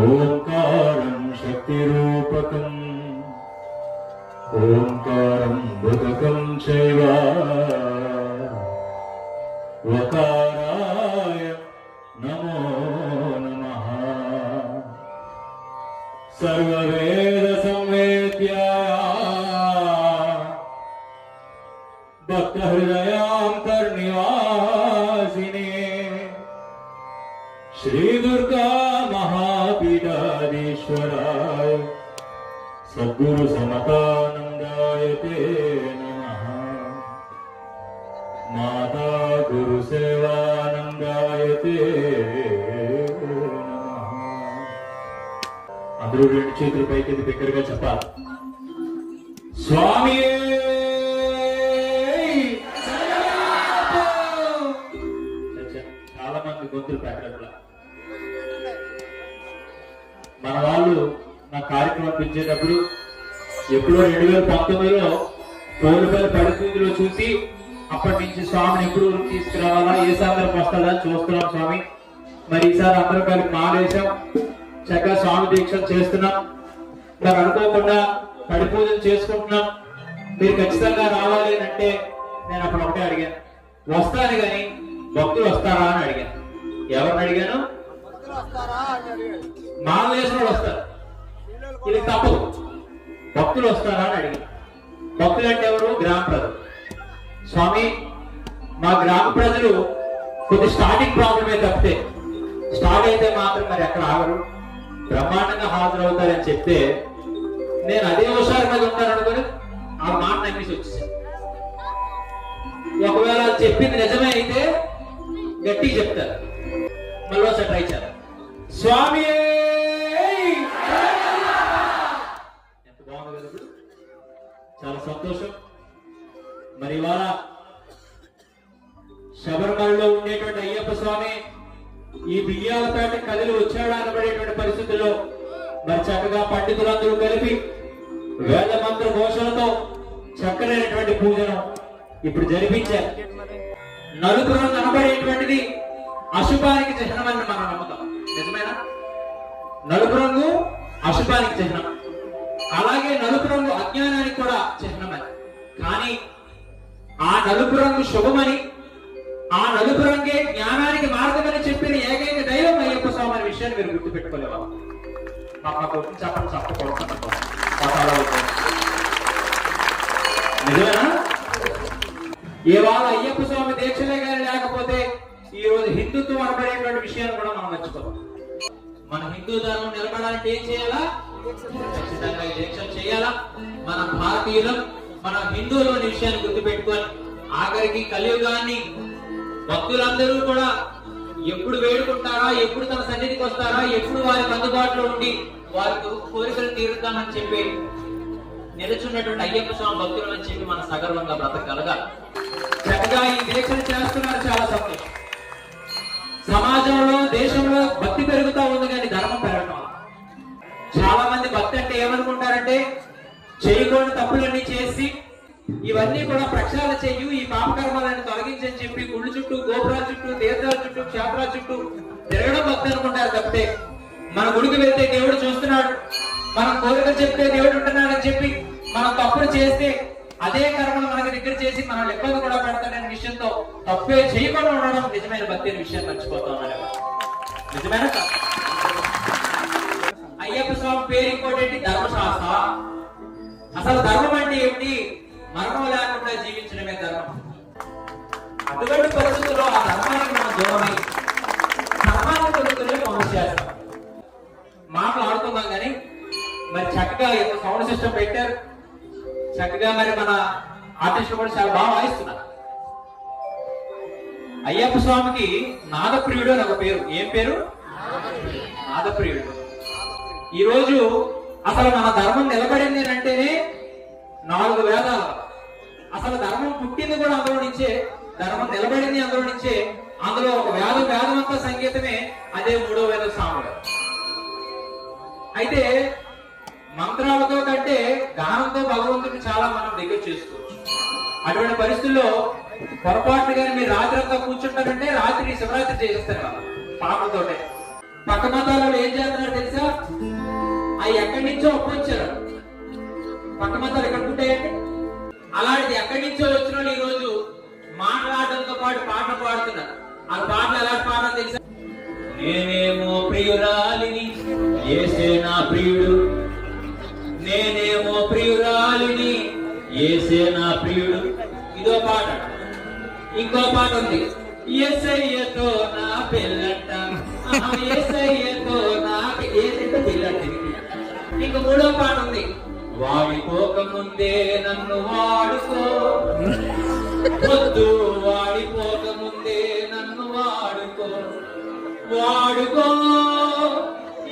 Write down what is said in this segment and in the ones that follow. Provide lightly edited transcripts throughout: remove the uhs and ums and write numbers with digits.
ఓంకారం శక్తిరూపకం ఓంకారం బుధకం చైవ వకారాయ నమో నమః. సర్వవేద సంవేద్యాయ భక్త హృదయాంతర్నివాసినే శ్రీ దుర్గా మహాపీఠాధీశ్వరాయ సద్గురు సమతానందాయ తే నమః. మాతా గురు సేవానందాయ తే నమః. అందరూ రెండు చేతులు పైకి దగ్గరగా చెప్పాలి. స్వామి చాలా మంది గొంతులు పెట్టట్లా. మన వాళ్ళు నా కార్యక్రమం పెంచేటప్పుడు ఎప్పుడో 2019లో కోలుపల్లి పరిస్థితిలో చూసి అప్పటి నుంచి స్వామిని ఎప్పుడు తీసుకురావాలా, ఏ సందర్భం వస్తుందా చూస్తున్నాం స్వామి. మరి ఈసారి అందరూ కలిపి మాలేసాం, చక్కగా స్వామి దీక్ష చేస్తున్నాం. మరి అనుకోకుండా పడి పూజలు చేసుకుంటున్నాం. మీరు ఖచ్చితంగా రావాలి అంటే నేను అప్పుడు ఒకటే అడిగాను, వస్తాను కానీ భక్తులు వస్తారా అని అడిగాను. ఎవరిని అడిగాను? మాలేసిన వస్తారు, ఇది తప్పదు. భక్తులు వస్తారా అని అడిగాను. భక్తులు అంటే ఎవరు? గ్రామ ప్రజలు. స్వామి మా గ్రామ ప్రజలు కొద్ది స్టార్టింగ్ ప్రాబ్లమే తప్పితే స్టార్ట్ అయితే మాత్రం మరి ఎక్కడ ఆగరు, బ్రహ్మాండంగా హాజరవుతారని చెప్తే నేను అదే హుషారు మీద ఉంటాను అనుకుని ఆ మాట నమ్మేసి వచ్చేసాను. ఒకవేళ చెప్పింది నిజమే అయితే గట్టిగా చెప్తారు, మళ్ళీ ఒకసారి ట్రై చేయాలి. స్వామి ఎంత బాగుంది కదా, చాలా సంతోషం. మరి ఇవాళ శబరిమలలో ఉండేటువంటి అయ్యప్ప స్వామి ఈ బియ్యాలపేట కదిలి వచ్చాడు అనబడేటువంటి పరిస్థితుల్లో మరి చక్కగా పండితులందరూ కలిపి వేద మంత్ర ఘోషలతో చక్కనైనటువంటి పూజను ఇప్పుడు జరిపించారు. నలుపు రంగు అనబడేటువంటిది అశుభానికి చిహ్నమని మనం నమ్ముతాం, నిజమేనా? నలుపు రంగు అశుభానికి చిహ్నం, అలాగే నలుపు రంగు అజ్ఞానానికి కూడా చిహ్నమని. కానీ ఆ నలుపు రంగు శుభమని, ఆ నలుపు రంగే జ్ఞానానికి మార్గమని చెప్పిన ఏకైక దైవం అయ్యప్ప స్వామి అనే విషయాన్ని మీరు గుర్తుపెట్టుకోలేవా? చెప్పండి, నిజమేనా? ఇవాళ అయ్యప్ప స్వామి దీక్షలే కానీ లేకపోతే ఈ రోజు హిందుత్వం అనబడేటువంటి విషయాన్ని కూడా మనం మర్చిపోతాం. మన హిందూ ధర్మం నిలబడాలంటే ఏం చేయాలా? ఖచ్చితంగా దీక్షలు చేయాలా. మన భారతీయులం, మన హిందువులు అనే విషయాన్ని గుర్తుపెట్టుకొని ఆఖరికి కలియుగాన్ని భక్తులందరూ కూడా ఎప్పుడు వేడుకుంటారా, ఎప్పుడు తన సన్నిధికి వస్తారా, ఎప్పుడు వారికి అందుబాటులో ఉండి వారికి కోరికలు తీరుద్దామని చెప్పి నిలుచున్నటువంటి అయ్యప్ప స్వామి భక్తులు అని చెప్పి మన సగర్వంగా బ్రతకగలగాలి. చక్కగా ఈ దీక్షలు చేస్తున్నారు, చాలా సంతోషం. సమాజంలో, దేశంలో భక్తి పెరుగుతా ఉంది కానీ ధర్మం పెరగటం. చాలా మంది భక్తి అంటే ఏమనుకుంటారంటే చేయకూడని తప్పులన్నీ చేసి ఇవన్నీ కూడా ప్రక్షాళన చెయ్యు, ఈ పాపకర్మాలను తొలగించని చెప్పి గుళ్ళు చుట్టూ, గోపురాల చుట్టూ, తీర్థాల చుట్టూ, క్షేత్రాల చుట్టూ తిరగడం భక్తి అనుకుంటారు తప్పితే మన గుడికి వెళ్తే దేవుడు చూస్తున్నాడు, మనం కోరికలు చెప్తే దేవుడు ఉంటున్నాడు అని చెప్పి మనం తప్పులు చేస్తే అదే కర్మలు మనకి దగ్గర చేసి మనం ఇబ్బంది కూడా పెడతాడనే విషయంతో తప్పే చేయకుండా ఉండడం నిజమైన భక్తి అనే విషయాన్ని మర్చిపోతా ఉన్నాడు. నిజమైన అయ్యప్ప స్వామి పేరు ఇంకోటి ఏంటి? ధర్మశాస్త్ర. అసలు ధర్మం అంటే ఏమిటి? మరణం లేకుండా జీవించడమే ధర్మం. అటువంటి పరిస్థితుల్లో ఆ ధర్మానికి మనం దూరమై ధర్మాన్ని కొనుక్కునే మనుష్యాసం మాట్లాడుతున్నాం. కానీ మరి చక్కగా ఎంత సౌండ్ సిస్టమ్ పెట్టారు, చక్కగా మరి మన ఆర్టిస్టులు కూడా చాలా బాగా వాయిస్తున్నారు. అయ్యప్ప స్వామికి నాదప్రియుడు అని ఒక పేరు. ఏం పేరు? నాదప్రియుడు. ఈ రోజు అసలు మన ధర్మం నిలబడింది అంటేనే 4 వేదాలు. అసలు ధర్మం పుట్టింది కూడా అందులో నుంచే, ధర్మం నిలబడింది అందులో నుంచే. అందులో ఒక వేదం అంతా సంగీతమే, అదే 3వ వేద సాముడు. అయితే మంత్రాలతో కంటే గానంతో భగవంతుడిని చాలా మనం దగ్గర చేసుకోవచ్చు. అటువంటి పరిస్థితుల్లో పొరపాటుగానే మీరు రాత్రి అంతా కూర్చుంటారంటే రాత్రి శివరాత్రి చేసేస్తారు కదా పాటలతోటే. పక్క మతాలలో ఏం చేస్తున్నారు తెలుసా? అవి ఎక్కడి నుంచో ఒప్పొచ్చారు. పక్క మతాలు ఎక్కడ పుట్టాయండి? అలాంటిది ఎక్కడి నుంచో వచ్చిన వాళ్ళు ఈ రోజు మాట్లాడడంతో పాటు పాటలు పాడుతున్నారు. ఆ పాటలు ఎలాంటి పాటలు తెలుసా? నేనేమో ప్రియురాలిని, యేసే నా ప్రియుడు. నేనేమో ప్రియురాలిని, యేసే నా ప్రియుడు. ఇదో పాట. ఇంకో పాట ఉంది, యేసయ్యతో నా పెళ్ళంట, యేసయ్యతో నా పెళ్ళంట. ఇంకో మూడో పాట ఉంది, వాడిపోకముందే నన్ను వాడుకో, వద్దు వాడిపోకముందే నన్ను వాడుకో, వాడుకో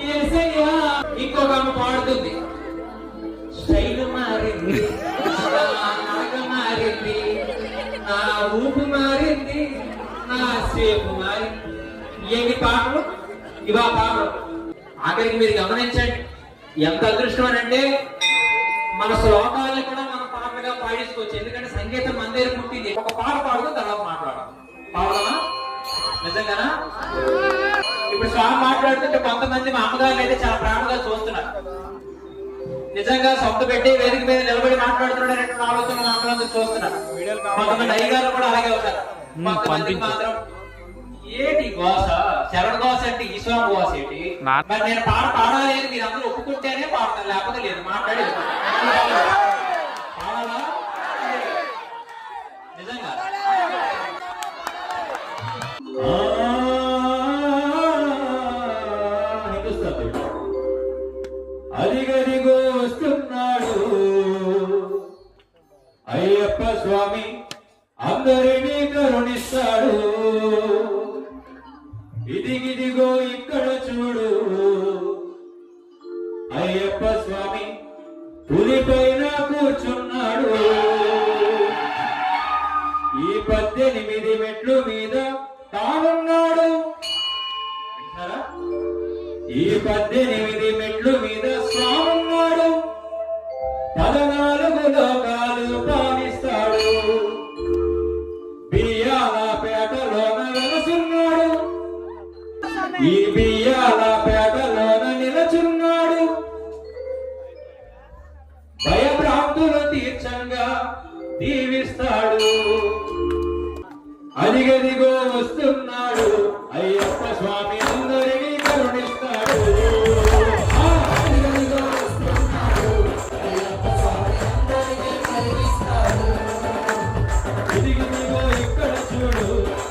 యేసయ్యా. ఇంకొక ఆమె పాడుతుంది, స్టైల్ మారింది, నడక మారింది, నా ఊపు మారింది, నా సేపు మారింది. ఏమి పాటలు? ఇవా పాటలు. ఆఖరికి మీరు గమనించండి, ఎంత అదృష్టం అని అంటే మన శ్లోకాలను కూడా మనం పాటగా పాడించుకోవచ్చు. ఎందుకంటే సంగీతం మన దగ్గర పుట్టింది. ఒక పాట పాడుతూ తర్వాత మాట్లాడడం పాడదామా? నిజంగానా? ఇప్పుడు స్వామి మాట్లాడుతుంటే కొంతమంది మా అమ్మగారిని అయితే చాలా ప్రేమగా చూస్తున్నారు. నిజంగా సొంత పెట్టి వేదిక మీద నిలబడి మాట్లాడుతున్నాడు ఆలోచన మా అమ్మగారు చూస్తున్నారు. కొంతమంది అయ్యగారు కూడా అలాగే అవుతారు. కొంతమందికి మాత్రం ఏంటి గోస, శరణ గోస అంటే ఈశ్వరం గోస ఏంటి? మరి నేను పాడాలి అని మీరు అందరూ ఒప్పుకుంటేనే పాడతాను, లేకపోతే లేదు. మాట్లాడి పాడాలా? నిజంగా అదిగదిగో వస్తున్నాడు అయ్యప్ప స్వామి, అందరినీ కరుణిస్తాడు. ఇదిగిదిగో ఇక్కడ చూడు అయ్యప్ప స్వామి, పులిపైన కూర్చున్నాడు. ఈ 18 మెట్లు మీద తానున్నాడు. ఈ 18 మెట్లు మీద స్వామున్నాడు. 14 లోకాలు పాలిస్తాడు. బియ్యాల పేటలోన వెలసున్నాడు. ఈ బియ్యాల పేటలోన నిలచున్నాడు. భయభ్రాంతులు తీర్చంగా దీవిస్తాడు. అదిగదిగో వస్తున్నాడు అయ్యప్ప స్వామి, అందరినీ కరుణిస్తాడు. అదిగదిగో వస్తున్నాడు అయ్యప్ప స్వామి, అందరినీ కరుణిస్తాడు. ఇదిగదిగో ఇక్కడ చూడు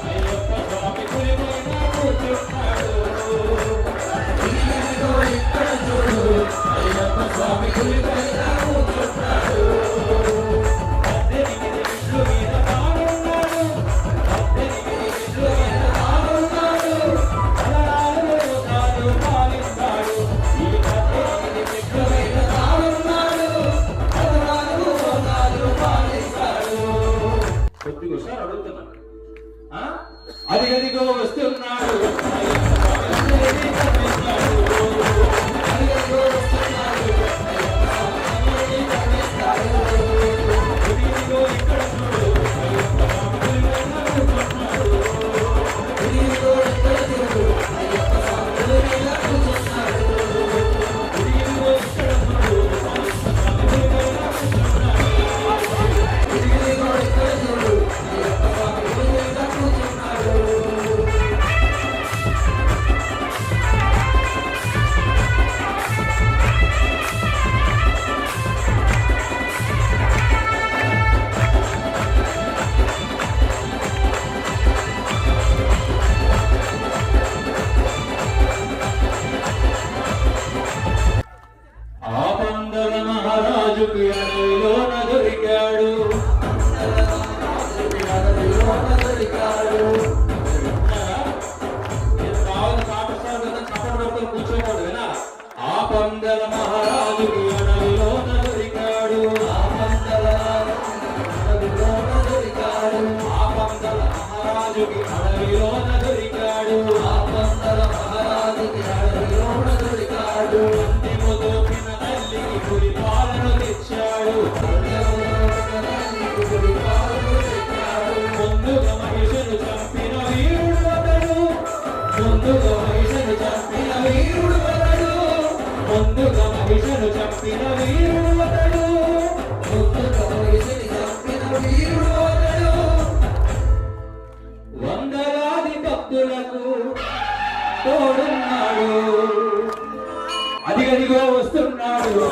అయ్యప్ప స్వామి, పులిపైన కూర్చున్నాడు. ఇదిగదిగో ఇక్కడ చూడు అయ్యప్ప స్వామి, పులిపైన కూర్చున్నాడు. 18 మెట్లు మీద తానున్నాడు. 18 మెట్లు మీద తానున్నాడు. మహిషను చంపిన వీరుడు అతడు, వందలాది భక్తులకు తోడున్నాడు. అదిగదిగో వస్తున్నాడు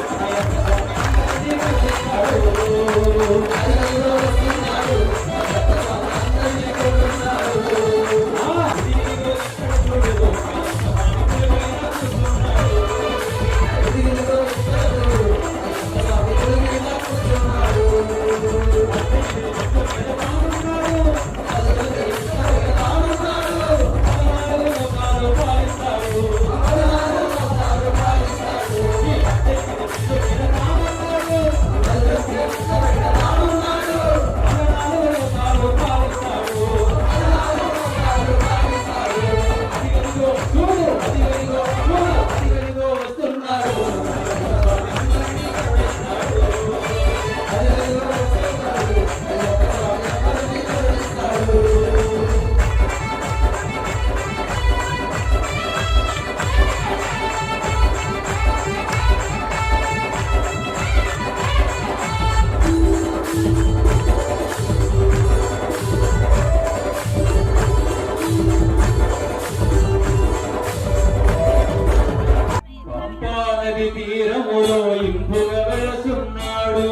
తీరములో ఇంపుగా వెళుతున్నాడు,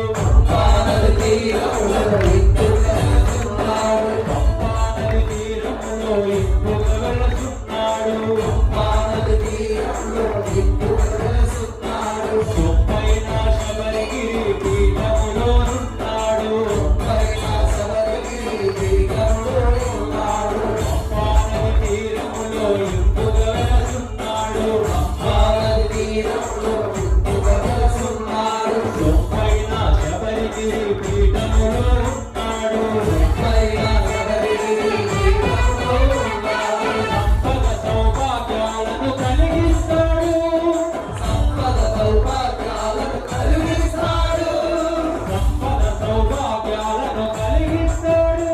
తీరములో ఇంపుగా వెళుతున్నాడు, సొప్పైన శబరిగిరి పీఠములో ఉన్నాడు, తీరములో ఇంపుగా వెళుతున్నాడు, సొప్పైన శబరిగిరి పీఠములో ఉన్నాడు, సంపద సౌభాగ్యాలను కలిగిస్తాడు, సంపద సౌభాగ్యాలను కలిగిస్తాడు,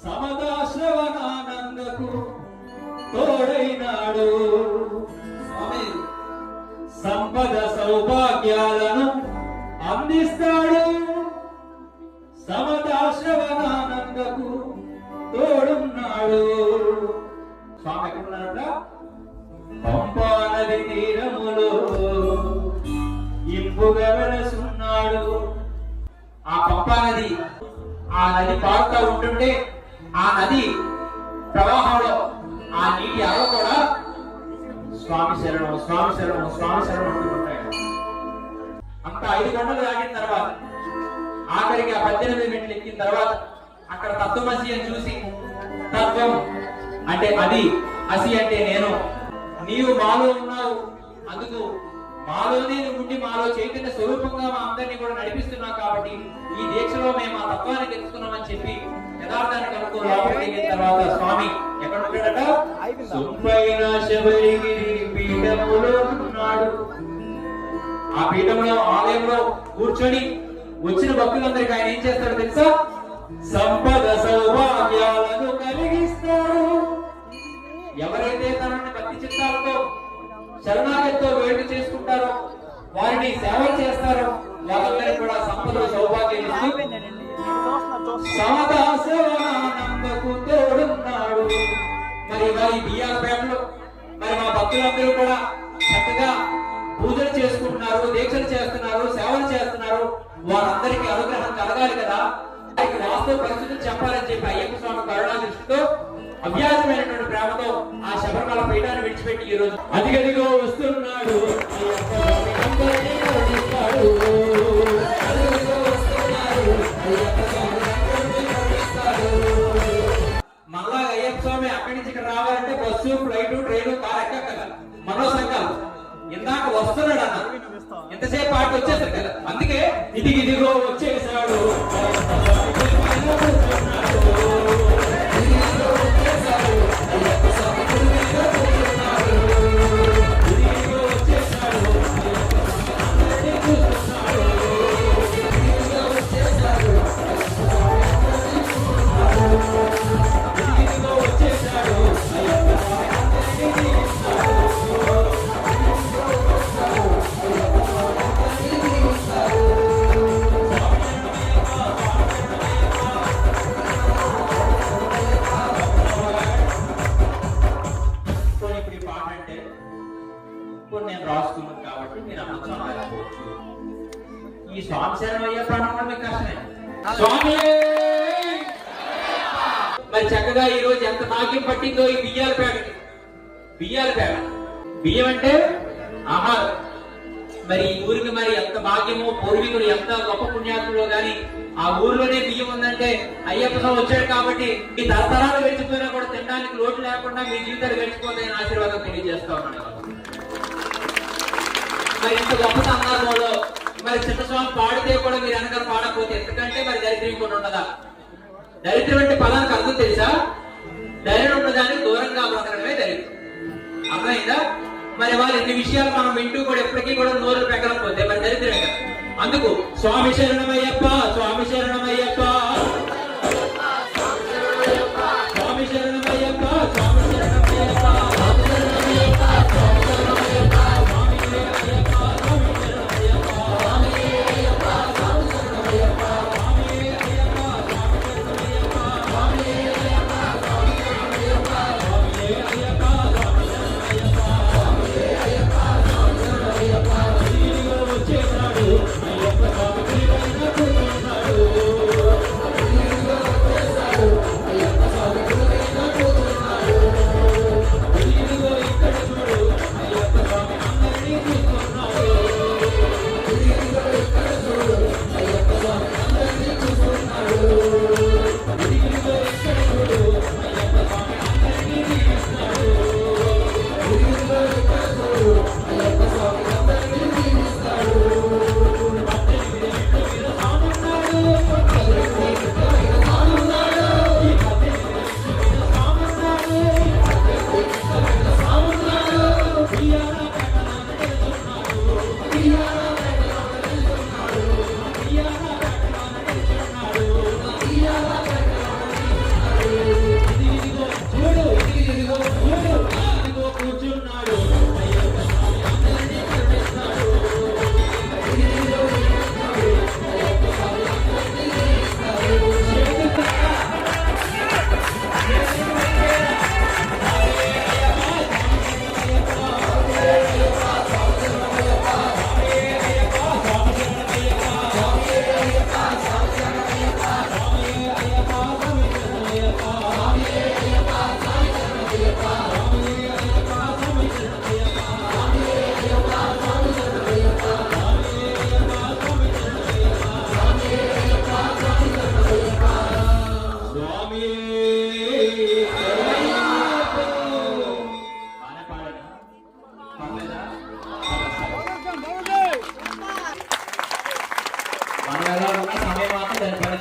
సమదాశ్రవణానందకు తోడైనాడు, సంపద సౌభాగ్యాలను అందిస్తాడు, సమదాశ్రవణానందకు తోడున్నాడు. స్వామి ఎక్కడున్నారట? పంపా నది తీరములో ఇంపుగా వెలసున్నాడు. ఆ పంపా నది, ఆ నది పారుతూ ఉంటుంటే ఆ నది ప్రవాహంలో ఆ నీటి అల కూడా స్వామి శరణం, స్వామి శరణం, స్వామి శరణం అంటున్నాయి. అంత 5 గంటలు దాటిన తర్వాత ఆఖరికి ఆ 18 మెట్లు ఎక్కిన తర్వాత అక్కడ తత్వమసి అని చూసి, తత్వం అంటే అది, అసి అంటే నేను, నీవు మాలో ఉన్నావు, అందుకు మాలోనే నువ్వు ఉండి మాలో చైతన్య స్వరూపంగా మా అందరినీ కూడా నడిపిస్తున్నావు, కాబట్టి ఈ దీక్షలో మేము ఆ తత్వాన్ని తెలుసుకున్నామని చెప్పి యథార్థాన్ని కనుక్కొని లోపలికి వెళ్ళిన తర్వాత స్వామి ఎక్కడ ఉంటాడట? సొప్పైన శబరిగిరి పీఠములో ఉన్నాడు. ఆ పీఠంలో ఆలయంలో కూర్చొని వచ్చిన భక్తులందరికీ ఆయన ఏం చేస్తాడో తెలుసా? సంపద సౌభాగ్యాలను కలిగిస్తాడు. ఎవరైతే తనని భక్తి చిత్తాలతో శరణాగతితో వేడుక చేసుకుంటారో, వారిని సేవలు చేస్తారో, వాళ్ళందరికీ కూడా సంపద సౌభాగ్యం ఇస్తూ సమదాసవానందకు తోడున్నాడు. మరి వారి బియ్యాలపేటలో మరి మా భక్తులందరూ కూడా చక్కగా పూజలు చేసుకుంటున్నారు, దీక్షలు చేస్తున్నారు, సేవలు చేస్తున్నారు. వారందరికీ అనుగ్రహం కలగాలి కదా, వాస్తవ పరిస్థితులు చెప్పాలని చెప్పి అయ్యప్ప స్వామి కరుణా దృష్టితో అభ్యాసమైనటువంటి ప్రేమతో ఆ శబరిమల పీఠాన్ని విడిచిపెట్టి ఈ రోజు అదిగదిగో వస్తున్నాడు. మళ్ళా అయ్యప్ప స్వామి అక్కడి నుంచి ఇక్కడ రావాలంటే బస్సు, ఫ్లైట్, ట్రైన్, కార్ ఎక్కగల మనోసంకల్పం. ఇందాక వస్తున్నాడు అన్న, ఎంతసేపు పాటు వచ్చేసారు కదా, అందుకే ఇదిగో వచ్చేసాడు. వచ్చేసాడు అన్నప్పుడు మీరు అనొచ్చు అనకపోవచ్చు. ఈ స్వామి శరణం అయ్యప్ప అనడం మీకు కష్టమే. స్వామి మరి చక్కగా ఈ రోజు ఎంత భాగ్యం పట్టిందో ఈ బియ్యాల బియ్యం అంటే ఆహారం. మరి ఈ ఊరికి మరి ఎంత భాగ్యమో, పూర్వీకులు ఎంత గొప్ప పుణ్యాత్ములో గాని ఆ ఊర్లోనే బియ్యం ఉందంటే అయ్యప్ప స్వామి వచ్చాడు కాబట్టి మీ తరతరాలు గడిచిపోయినా కూడా తినడానికి లోటు లేకుండా మీ జీవితాలు గడిచిపోతాయని ఆశీర్వాదం తెలియజేస్తా ఉన్నాను. మరి ఇంత గొప్ప సందర్భంలో మరి చిన్న స్వామి పాడితే కూడా మీరు వెనకాల పాడకపోతే ఎందుకంటే మరి దరిద్రం కూడా ఉండదా? దరిద్రం అంటే పదానికి అర్థం తెలుసా? ధైర్యం ఉన్నదానికి దూరంగా బ్రతకడమే దరిద్రం. అర్థమైందా? మరి వాళ్ళు ఎన్ని విషయాలు మనం వింటూ కూడా ఎప్పటికీ కూడా నోరు పెగలకపోతే మరి దరిద్రమే కదా. అందుకు స్వామి శరణమయ్యప్ప, స్వామి శరణమయ్యప్ప, స్వామి శరణమయ్యప్ప, స్వామి శరణమయ్యప్ప,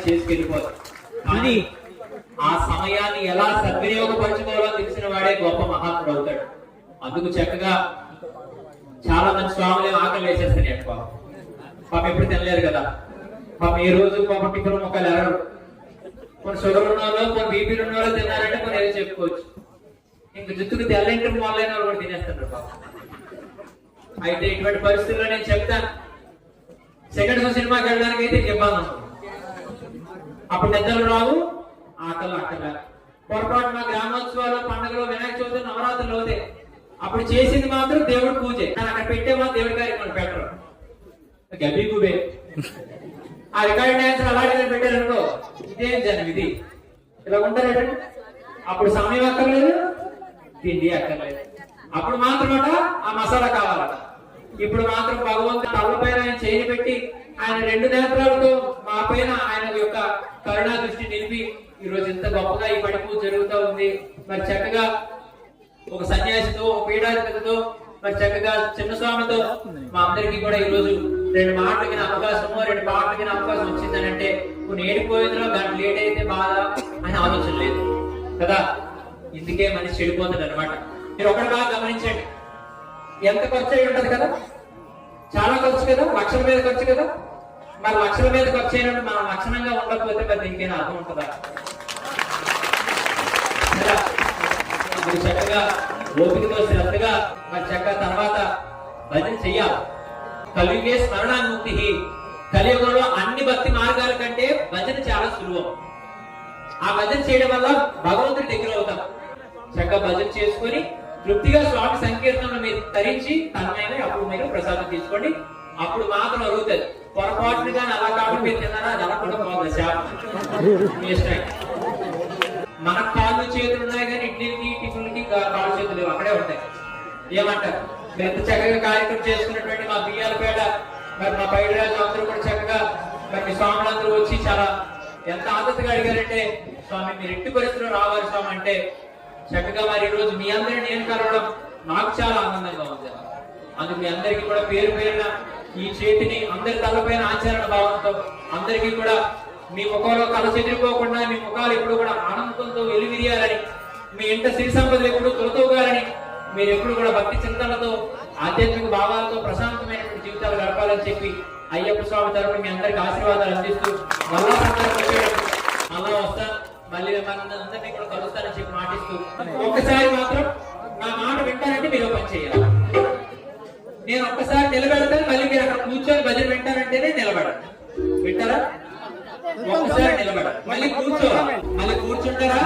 చేసుకెళ్ళిపోతాం. ఆ సమయాన్ని ఎలా సద్వినియోగపరచుకోవాలో తెలిసిన వాడే గొప్ప మహాత్ముడు అవుతాడు. అందుకు చక్కగా చాలా మంది స్వాములు ఆకలి వేసేస్తాయి. పాపం ఎప్పుడు తినలేదు కదా, పాపం ఏ రోజు పాపం టిఫిన్ మొక్కలు ఎరగరు. కొన్ని షుగర్ ఉన్న వాళ్ళు, కొన్ని బీపీలు ఉన్న వాళ్ళు తిన్నారంటే కొన్ని ఏదో చెప్పుకోవచ్చు. ఇంక జుట్టుకు తెల్లంటి మొదలైన వాళ్ళు కూడా తినేస్తారు పాపం. అయితే ఇటువంటి పరిస్థితుల్లో నేను చెప్తాను, సెకండ్ షో సినిమాకి వెళ్ళడానికి అయితే చెప్పాను. అప్పుడు నిద్రలు రావు, ఆకలి అక్కల. పొరపాటు మా గ్రామోత్సవాలు, పండుగలు, వినాయక చవితి, నవరాత్రులు అవుతాయి. అప్పుడు చేసింది మాత్రం దేవుడి పూజే. అక్కడ పెట్టే మాత్రం దేవుడి గారికి మనం పెట్టరు. గబ్బీ గుబే ఆ రికార్డ్ డాన్స్ అలాంటిగా పెట్టారనుకో, ఇదేం జనం ఇది ఇలా ఉంటారంటే అప్పుడు సమయం అక్కర్లేదు, తిండి అక్కర్లేదు. అప్పుడు మాత్రమట ఆ మసాలా కావాలట. ఇప్పుడు మాత్రం భగవంతుడు తల్ల పైన ఆయన చేయి పెట్టి ఆయన రెండు నేత్రాలతో మా పైన ఆయన యొక్క కరుణా దృష్టి నిలిపి ఈ రోజు ఎంత గొప్పగా ఈ పడిపూజ జరుగుతూ ఉంది. మరి చక్కగా ఒక సన్యాసితో, ఒక పీఠాధిపతితో, మరి చక్కగా చిన్న స్వామితో మా అందరికీ కూడా ఈ రోజు రెండు మాటలకి అవకాశము, రెండు పాటలకి అవకాశం వచ్చిందని అంటే కొన్ని ఏడిపోయేందులో గంట లేట్ అయితే బాధ అని ఆలోచన లేదు కదా. ఇందుకే మనిషి చెడిపోతుంది అనమాట. మీరు ఒకటి బాగా గమనించండి, ఎంత ఖర్చు అయి ఉంటది కదా, చాలా ఖర్చు కదా, లక్షల మీద ఖర్చు కదా. మరి లక్షల మీద ఖర్చు అయినప్పుడు మనం లక్షణంగా ఉండకపోతే మరి ఇంకేనా అర్థం ఉంటుందా? మరి చక్కగా ఓపికతో శ్రద్ధగా మరి చక్కగా తర్వాత భజన చెయ్యాలి. కలియుగే స్మరణాన్ముక్తి. కలియుగంలో అన్ని భక్తి మార్గాల కంటే భజన చాలా సులువం. ఆ భజన చేయడం వల్ల భగవంతుడి దగ్గర అవుతాం. చక్కగా భజన చేసుకొని తృప్తిగా స్వామి సంకీర్తనలు మీరు తరించి తనమైన అప్పుడు మీరు ప్రసాదం తీసుకోండి. అప్పుడు మాత్రం అరుగుతుంది. పొరపాటును కానీ అలా కాకుండా మీరు తిన్నారా అది అనకుండా పోతుంది శాపం. మీ ఇష్టం. మన కాళ్ళు చేతులు ఉన్నాయి కానీ ఇడ్లీకి టిఫిన్లకి కాళ్ళు చేతులు లేవు, అక్కడే ఉంటాయి. ఏమంటారు? ఎంత చక్కగా కార్యక్రమం చేసుకున్నటువంటి మా బియ్యాలపేట మరి మా పైడిరాజు అందరూ కూడా చక్కగా మరి స్వాములందరూ వచ్చి చాలా ఎంత ఆదతగా అడిగారంటే స్వామి మీరు ఎట్టి పరిస్థితుల్లో రావాలి స్వామి అంటే చక్కగా మరి ఈ రోజు మీ అందరినీ నేను కలవడం నాకు చాలా ఆనందంగా ఉంది. అందుకు మీ అందరికీ కూడా పేరు పేరున ఈ చేతిని అందరి తలపైన ఆచరణ భావంతో అందరికీ కూడా మీ ముఖంలో కళ చెదిరిపోకుండా మీ ముఖాలు ఎప్పుడు కూడా ఆనందంతో వెలువిరియాలని, మీ ఇంట సిరి సంపదలు ఎప్పుడు తొలతూగాలని, మీరు ఎప్పుడు కూడా భక్తి చింతనలతో ఆధ్యాత్మిక భావాలతో ప్రశాంతమైనటువంటి జీవితాలు గడపాలని చెప్పి అయ్యప్ప స్వామి తరపున మీ అందరికి ఆశీర్వాదాలు అందిస్తూ మళ్ళా వస్తాను, మళ్ళీ అందరినీ కూడా కలుస్తానని చెప్పి మాటిస్తూ ఒక్కసారి మాత్రం నా మాట వింటానంటే మీరు పని చేయాలి. నేను ఒక్కసారి నిలబెడతాను, మళ్ళీ మీరు అక్కడ కూర్చొని భజన వింటానంటేనే నిలబడండి. వింటారా? ఒక్కసారి నిలబడాలి, మళ్ళీ కూర్చోవాలి. మళ్ళీ కూర్చుంటారా?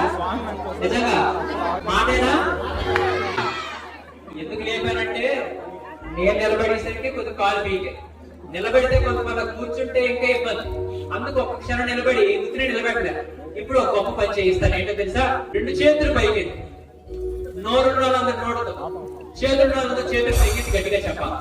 నిజంగా మాటేనా? ఎందుకు లేపానంటే నేను నిలబడేసరికి కొద్ది కాలు పీకే, నిలబెడితే కొంతమంది కూర్చుంటే ఇంకా ఇబ్బంది. అందుకు ఒక్క క్షణం నిలబడి ఉత్తిని నిలబెట్టలే. ఇప్పుడు ఒక గొప్ప పని చేయిస్తాను. ఏంటో తెలుసా? 2 చేతులు పైకి, నోరున్న వాళ్ళందరూ నోడుతో, చేతున్న వాళ్ళందరూ చేతులు పైకి గట్టిగా చెప్పాలి.